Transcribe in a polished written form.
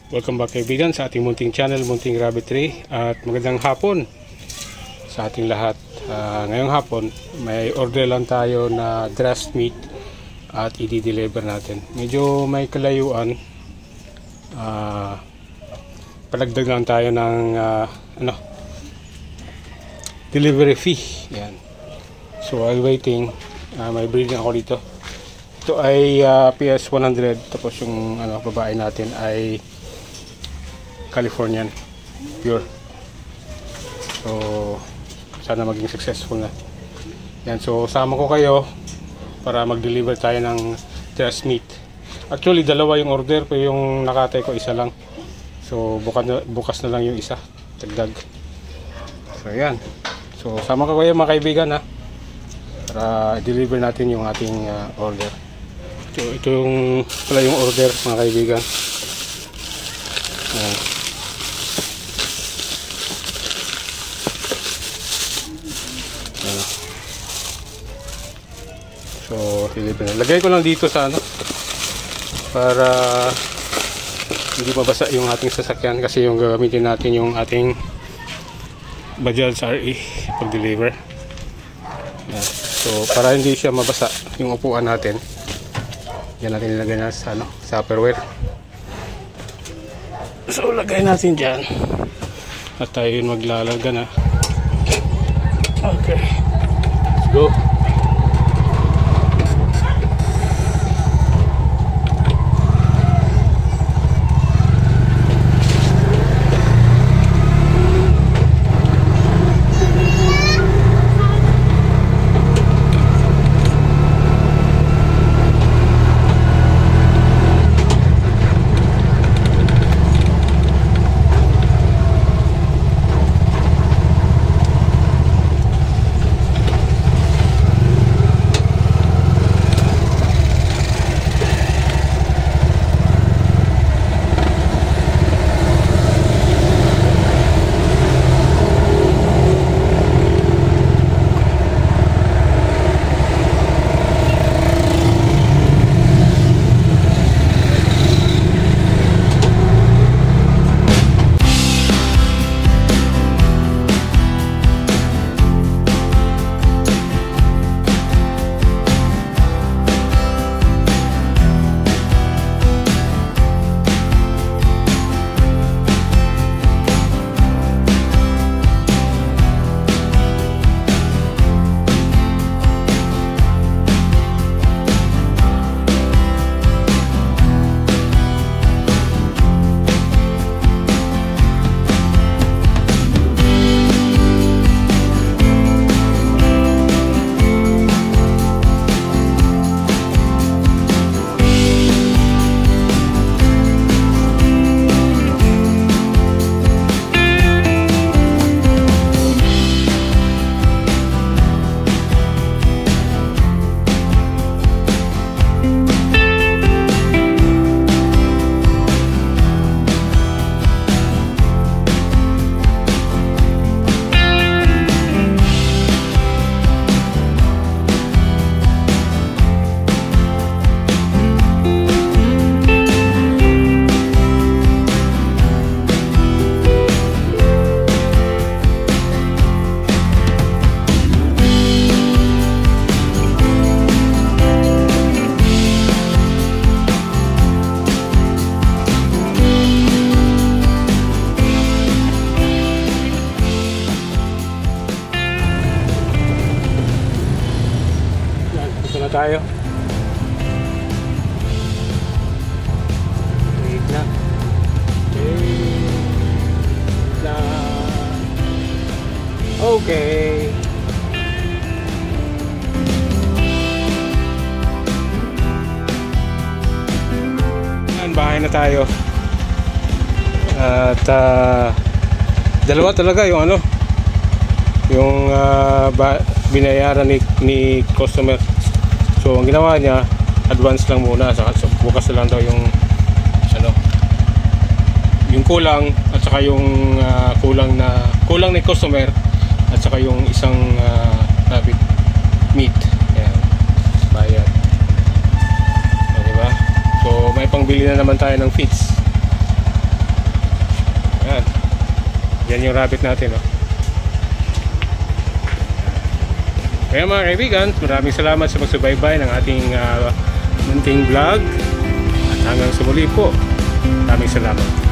Welcome back kaibigan sa ating munting channel, Munting Rabbitry, at magandang hapon sa ating lahat. Ngayong hapon may order lang tayo na dressed meat at i-deliver natin. Medyo may kalayuan, palagdag lang tayo ng delivery fee. Yan. So while waiting, may breeding ako dito. Ito ay PS 100, tapos yung babae natin ay Californian pure. So sana maging successful na yan. So sama ko kayo para mag-deliver tayo ng dressed meat. Actually dalawa yung order, pero yung nakatay ko isa lang. So bukas na lang yung isa, dagdag. So yan. So sama ko kayo mga kaibigan para deliver natin yung ating order. So ito yung pala yung order mga kaibigan. Ayan. So deliver na. Lagay ko lang dito sa para hindi mabasa yung ating sasakyan, kasi yung gagamitin natin yung ating Bajaj RE pag deliver. So para hindi siya mabasa yung upuan natin, yan natin ilagay na sa sa Tupperware. So lagay natin dyan at tayo yung maglalagay na. Okay, let's go. Tayo. Wait na. Okay. Yan, bahay na tayo. At dalawa talaga yung yung binayaran ni customer. So ang ginawa niya, advance lang muna, saka bukas na lang daw yung yung kulang, at saka yung kulang ni customer, at saka yung isang rabbit meat. Ayan, bayad. So, diba? So may pangbili na naman tayo ng feeds. So, Yan yung rabbit natin, oh. Kaya mga kaibigan, maraming salamat sa pagsubaybay ng ating munting vlog. At hanggang sa muli po, maraming salamat.